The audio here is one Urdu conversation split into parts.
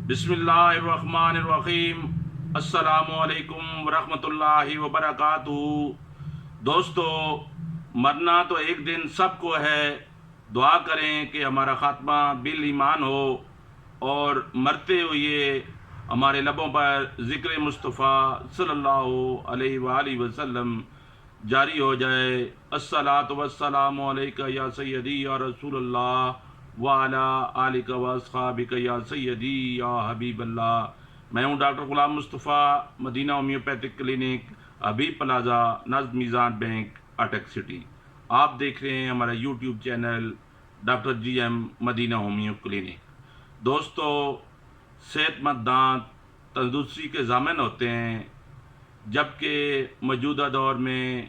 بسم اللہ الرحمن الرحیم۔ السلام علیکم ورحمۃ اللہ وبرکاتہ۔ دوستو، مرنا تو ایک دن سب کو ہے۔ دعا کریں کہ ہمارا خاتمہ بالایمان ہو اور مرتے ہوئے ہمارے لبوں پر ذکر مصطفیٰ صلی اللہ علیہ وآلہ وسلم جاری ہو جائے۔ الصلاۃ والسلام علیکہ یا سیدی یا رسول اللہ وعلی آلک واصحابک یا سیدی یا حبیب اللہ۔ میں ہوں doctor Ghulam Mustafa, Madina homeopathic clinic, Habib plaza, نزد میزان بینک، اٹک سٹی۔ آپ دیکھ رہے ہیں ہمارا YouTube channel doctor G M Madina homeo clinic. دوستو، صحت مند دانت تندرستی کے ضامن ہوتے ہیں، جبکہ موجودہ دور میں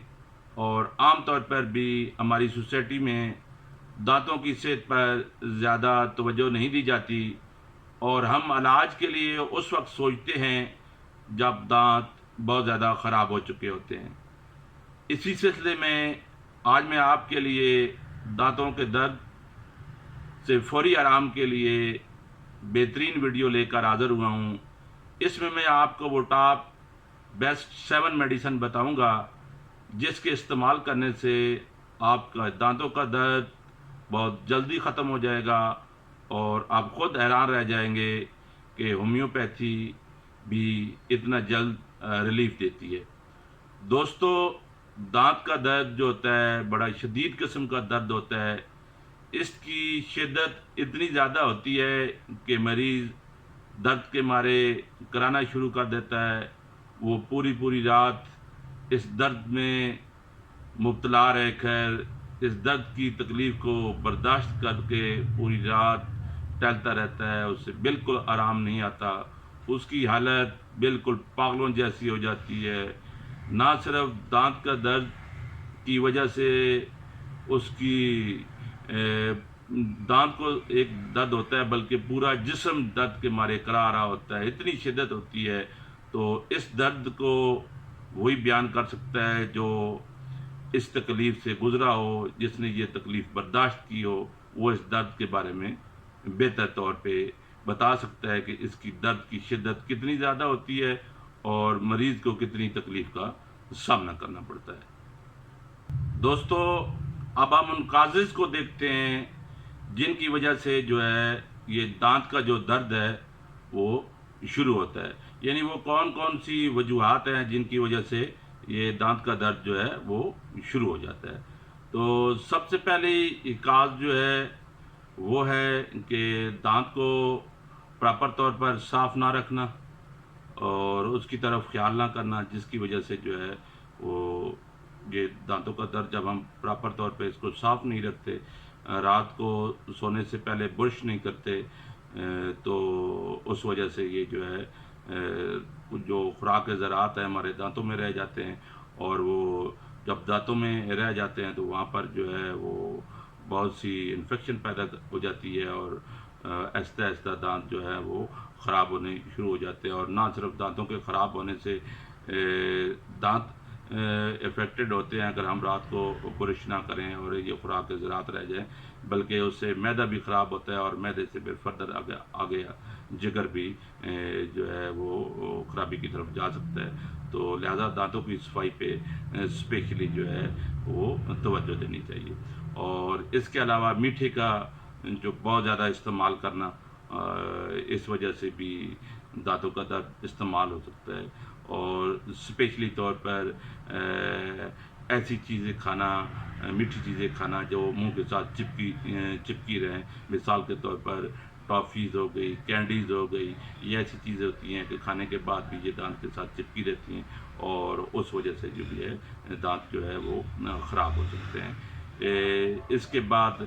اور عام طور پر بھی ہماری سوسائٹی میں دانتوں کی صحت پر زیادہ توجہ نہیں دی جاتی، اور ہم علاج کے لیے اس وقت سوچتے ہیں جب دانت بہت زیادہ خراب ہو چکے ہوتے ہیں۔ اسی سلسلے میں آج میں آپ کے لیے دانتوں کے درد سے فوری آرام کے لیے بہترین ویڈیو لے کر حاضر ہوا ہوں۔ اس میں آپ کو وہ ٹاپ بیسٹ 7 میڈیسن بتاؤں گا جس کے استعمال کرنے سے آپ کا دانتوں کا درد بہت جلدی ختم ہو جائے گا، اور آپ خود حیران رہ جائیں گے کہ ہومیوپیتھی بھی اتنا جلد ریلیف دیتی ہے۔ دوستو، دانت کا درد جو ہوتا ہے بڑا شدید قسم کا درد ہوتا ہے۔ اس کی شدت اتنی زیادہ ہوتی ہے کہ مریض درد کے مارے کرانا شروع کر دیتا ہے۔ وہ پوری رات اس درد میں مبتلا رہ کر اس درد کی تکلیف کو برداشت کر کے پوری رات ٹہلتا رہتا ہے، اسے بالکل آرام نہیں آتا۔ اس کی حالت بالکل پاگلوں جیسی ہو جاتی ہے۔ نہ صرف دانت کا درد کی وجہ سے اس کی دانت کو ایک درد ہوتا ہے، بلکہ پورا جسم درد کے مارے کرا رہا ہوتا ہے، اتنی شدت ہوتی ہے۔ تو اس درد کو وہی بیان کر سکتا ہے جو اس تکلیف سے گزرا ہو، جس نے یہ تکلیف برداشت کی ہو۔ وہ اس درد کے بارے میں بہتر طور پہ بتا سکتا ہے کہ اس کی درد کی شدت کتنی زیادہ ہوتی ہے اور مریض کو کتنی تکلیف کا سامنا کرنا پڑتا ہے۔ دوستو، اب ہم ان کازز کو دیکھتے ہیں جن کی وجہ سے جو ہے یہ دانت کا جو درد ہے وہ شروع ہوتا ہے۔ یعنی وہ کون سی وجوہات ہیں جن کی وجہ سے یہ دانت کا درد جو ہے وہ شروع ہو جاتا ہے۔ تو سب سے پہلی کاز جو ہے وہ ہے کہ دانت کو پراپر طور پر صاف نہ رکھنا اور اس کی طرف خیال نہ کرنا، جس کی وجہ سے جو ہے وہ یہ دانتوں کا درد، جب ہم پراپر طور پہ اس کو صاف نہیں رکھتے، رات کو سونے سے پہلے برش نہیں کرتے، تو اس وجہ سے یہ جو ہے جو خوراک زراعت ہے ہمارے دانتوں میں رہ جاتے ہیں، اور وہ جب دانتوں میں رہ جاتے ہیں تو وہاں پر جو ہے وہ بہت سی انفیکشن پیدا ہو جاتی ہے، اور آہستہ آہستہ دانت جو ہے وہ خراب ہونے شروع ہو جاتے ہیں۔ اور نہ صرف دانتوں کے خراب ہونے سے دانت افیکٹڈ ہوتے ہیں اگر ہم رات کو برش نہ کریں اور یہ خوراک زراعت رہ جائیں، بلکہ اس سے معدہ بھی خراب ہوتا ہے، اور معدے سے پھر فردر آگے جگر بھی جو ہے وہ خرابی کی طرف جا سکتا ہے۔ تو لہذا دانتوں کی صفائی پہ اسپیشلی جو ہے وہ توجہ دینی چاہیے۔ اور اس کے علاوہ میٹھے کا جو بہت زیادہ استعمال کرنا، اس وجہ سے بھی دانتوں کا درد استعمال ہو سکتا ہے۔ اور اسپیشلی طور پر ایسی چیزیں کھانا، میٹھی چیزیں کھانا جو منہ کے ساتھ چپکی رہیں، مثال کے طور پر ٹافیز ہو گئی، کینڈیز ہو گئی، یہ ایسی چیزیں ہوتی ہیں کہ کھانے کے بعد بھی یہ دانت کے ساتھ چپکی رہتی ہیں، اور اس وجہ سے جو بھی ہے دانت جو ہے وہ خراب ہو سکتے ہیں۔ اس کے بعد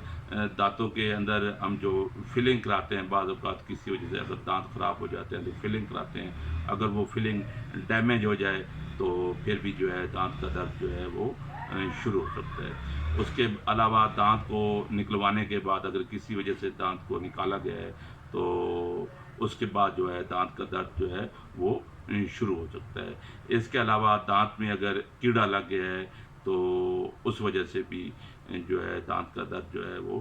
دانتوں کے اندر ہم جو فلنگ کراتے ہیں، بعض اوقات کسی وجہ سے اگر دانت خراب ہو جاتے ہیں تو فلنگ کراتے ہیں، اگر وہ فلنگ ڈیمیج ہو جائے تو پھر بھی جو ہے دانت کا درد جو ہے وہ شروع ہو سکتا ہے۔ اس کے علاوہ دانت کو نکلوانے کے بعد اگر کسی وجہ سے دانت کو نکالا گیا ہے تو اس کے بعد جو ہے دانت کا درد جو ہے وہ شروع ہو سکتا ہے۔ اس کے علاوہ دانت میں اگر کیڑا لگ گیا ہے تو اس وجہ سے بھی جو ہے دانت کا درد جو ہے وہ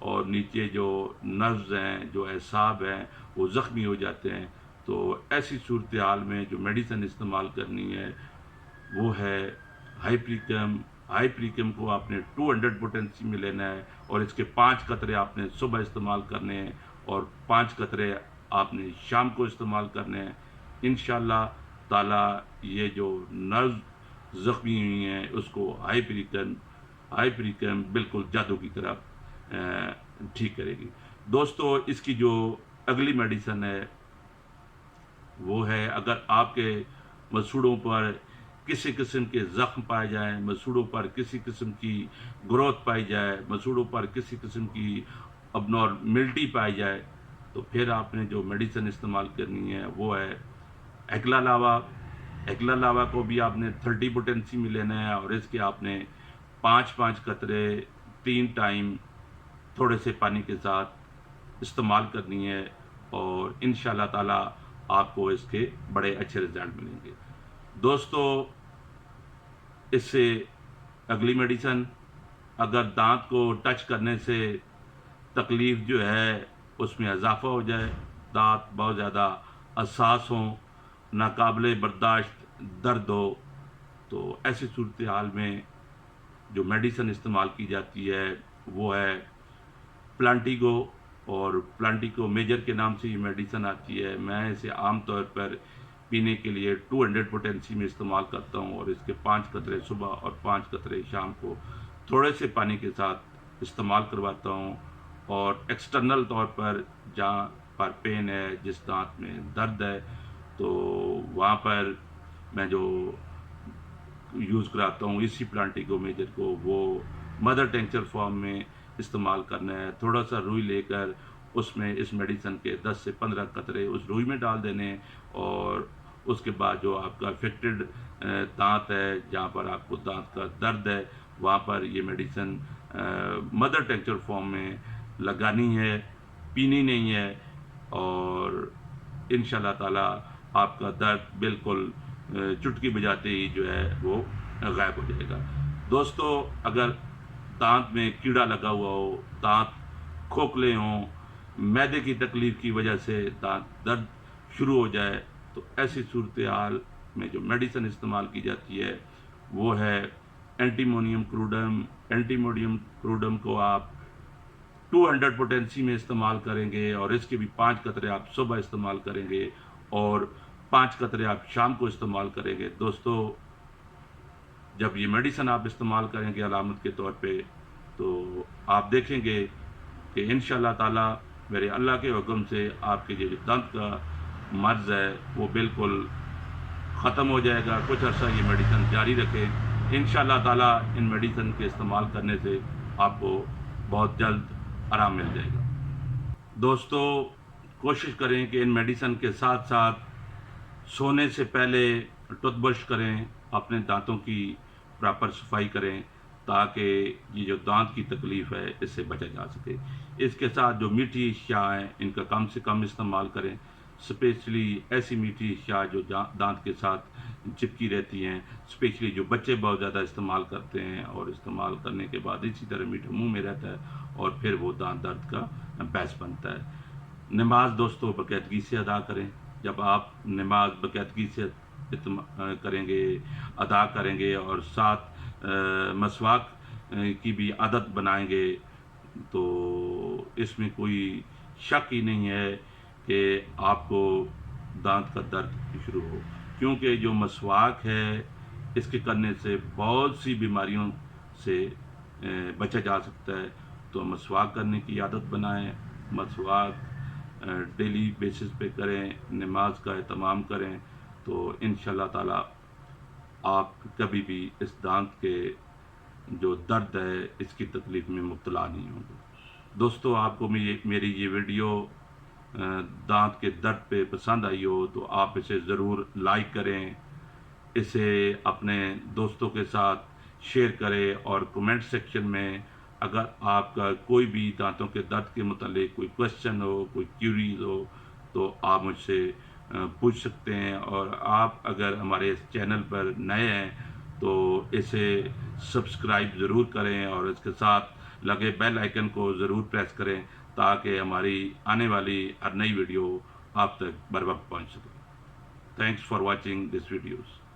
اور نیچے جو نروز ہیں، جو اعصاب ہیں، وہ زخمی ہو جاتے ہیں. تو ایسی صورتحال میں جو میڈیسن استعمال کرنی ہے وہ ہے ہائپریکم. ہائپریکم کو آپ نے 200 پوٹینسی میں لینا ہے، اور اس کے 5 قطرے آپ نے صبح استعمال کرنے ہیں اور 5 قطرے آپ نے شام کو استعمال کرنے ہیں. انشاءاللہ تعالی یہ جو نرز زخمی ہوئی ہیں اس کو ہائپریکم بالکل جادو کی طرح ٹھیک کرے گی. دوستو اس کی جو اگلی میڈیسن ہے وہ ہے، اگر آپ کے مسوڑوں پر کسی قسم کے زخم پائے جائیں، مسوڑوں پر کسی قسم کی گروتھ پائی جائے، مسوڑوں پر کسی قسم کی اب نارملٹی پائی جائے، تو پھر آپ نے جو میڈیسن استعمال کرنی ہے وہ ہے ایکلا لاوا. ایکلا لاوا کو بھی آپ نے 30 پوٹینسی میں لینا ہے، اور اس کے آپ نے 5 قطرے 3 ٹائم تھوڑے سے پانی کے ساتھ استعمال کرنی ہے، اور انشاءاللہ تعالی آپ کو اس کے بڑے اچھے رزلٹ ملیں گے. دوستو اس سے اگلی میڈیسن، اگر دانت کو ٹچ کرنے سے تکلیف جو ہے اس میں اضافہ ہو جائے، دانت بہت زیادہ حساس ہوں، ناقابل برداشت درد ہو، تو ایسی صورتحال میں جو میڈیسن استعمال کی جاتی ہے وہ ہے پلانٹیگو. اور پلانٹیگو میجر کے نام سے یہ میڈیسن آتی ہے. میں اسے عام طور پر پینے کے لیے 200 پوٹینسی میں استعمال کرتا ہوں، اور اس کے 5 قطرے صبح اور 5 قطرے شام کو تھوڑے سے پانی کے ساتھ استعمال کرواتا ہوں. اور ایکسٹرنل طور پر جہاں پر پین ہے، جس دانت میں درد ہے، تو وہاں پر میں جو یوز کراتا ہوں اسی پلانٹیگو میجر کو، وہ مدر ٹینکچر فارم میں استعمال کرنا ہے. تھوڑا سا روئی لے کر اس میں اس میڈیسن کے 10 سے 15 قطرے اس روئی میں ڈال دینے، اور اس کے بعد جو آپ کا افیکٹڈ دانت ہے، جہاں پر آپ کو دانت کا درد ہے، وہاں پر یہ میڈیسن مدر ٹینکچر فارم میں لگانی ہے، پینی نہیں ہے، اور انشاءاللہ تعالی آپ کا درد بالکل چٹکی بجاتے ہی جو ہے وہ غائب ہو جائے گا. دوستو اگر دانت میں کیڑا لگا ہوا ہو، دانت کھوکھلے ہوں، معدے کی تکلیف کی وجہ سے دانت درد شروع ہو جائے، تو ایسی صورتحال میں جو میڈیسن استعمال کی جاتی ہے وہ ہے اینٹیمونیم کروڈم. اینٹیمونیم کروڈم کو آپ 200 پوٹینسی میں استعمال کریں گے، اور اس کے بھی 5 قطرے آپ صبح استعمال کریں گے اور 5 قطرے آپ شام کو استعمال کریں گے. دوستو جب یہ میڈیسن آپ استعمال کریں گے علامت کے طور پہ، تو آپ دیکھیں گے کہ انشاءاللہ تعالی میرے اللہ کے حکم سے آپ کے جو دانت کا مرض ہے وہ بالکل ختم ہو جائے گا. کچھ عرصہ یہ میڈیسن جاری رکھیں، انشاءاللہ تعالی ان میڈیسن کے استعمال کرنے سے آپ کو بہت جلد آرام مل جائے گا. دوستو کوشش کریں کہ ان میڈیسن کے ساتھ ساتھ سونے سے پہلے ٹوتھ برش کریں، اپنے دانتوں کی پراپر صفائی کریں، تاکہ یہ جو دانت کی تکلیف ہے اس سے بچا جا سکے. اس کے ساتھ جو میٹھی اشیاء ہیں ان کا کم سے کم استعمال کریں، اسپیشلی ایسی میٹھی اشیاء جو دانت کے ساتھ چپکی رہتی ہیں، اسپیشلی جو بچے بہت زیادہ استعمال کرتے ہیں، اور استعمال کرنے کے بعد اسی طرح میٹھا منہ میں رہتا ہے، اور پھر وہ دانت درد کا باعث بنتا ہے. نماز دوستو باقاعدگی سے ادا کریں. جب آپ نماز باقاعدگی سے کریں گے، ادا کریں گے، اور ساتھ مسواک کی بھی عادت بنائیں گے، تو اس میں کوئی شک ہی نہیں ہے کہ آپ کو دانت کا درد شروع ہو. کیونکہ جو مسواک ہے اس کے کرنے سے بہت سی بیماریوں سے بچا جا سکتا ہے. تو مسواک کرنے کی عادت بنائیں، مسواک ڈیلی بیسس پہ کریں، نماز کا اہتمام کریں، تو انشاءاللہ تعالی آپ کبھی بھی اس دانت کے جو درد ہے اس کی تکلیف میں مبتلا نہیں ہوں گے. دوستو آپ کو میری یہ ویڈیو دانت کے درد پہ پسند آئی ہو تو آپ اسے ضرور لائک کریں، اسے اپنے دوستوں کے ساتھ شیئر کریں، اور کمنٹ سیکشن میں اگر آپ کا کوئی بھی دانتوں کے درد کے متعلق کوئی کوشچن ہو، کوئی کیوریز ہو، تو آپ مجھ سے پوچھ سکتے ہیں. اور آپ اگر ہمارے اس چینل پر نئے ہیں تو اسے سبسکرائب ضرور کریں، اور اس کے ساتھ لگے بیل آئیکن کو ضرور پریس کریں تاکہ ہماری آنے والی ہر نئی ویڈیو آپ تک بر وقت پہنچ سکے. Thanks for watching this videos.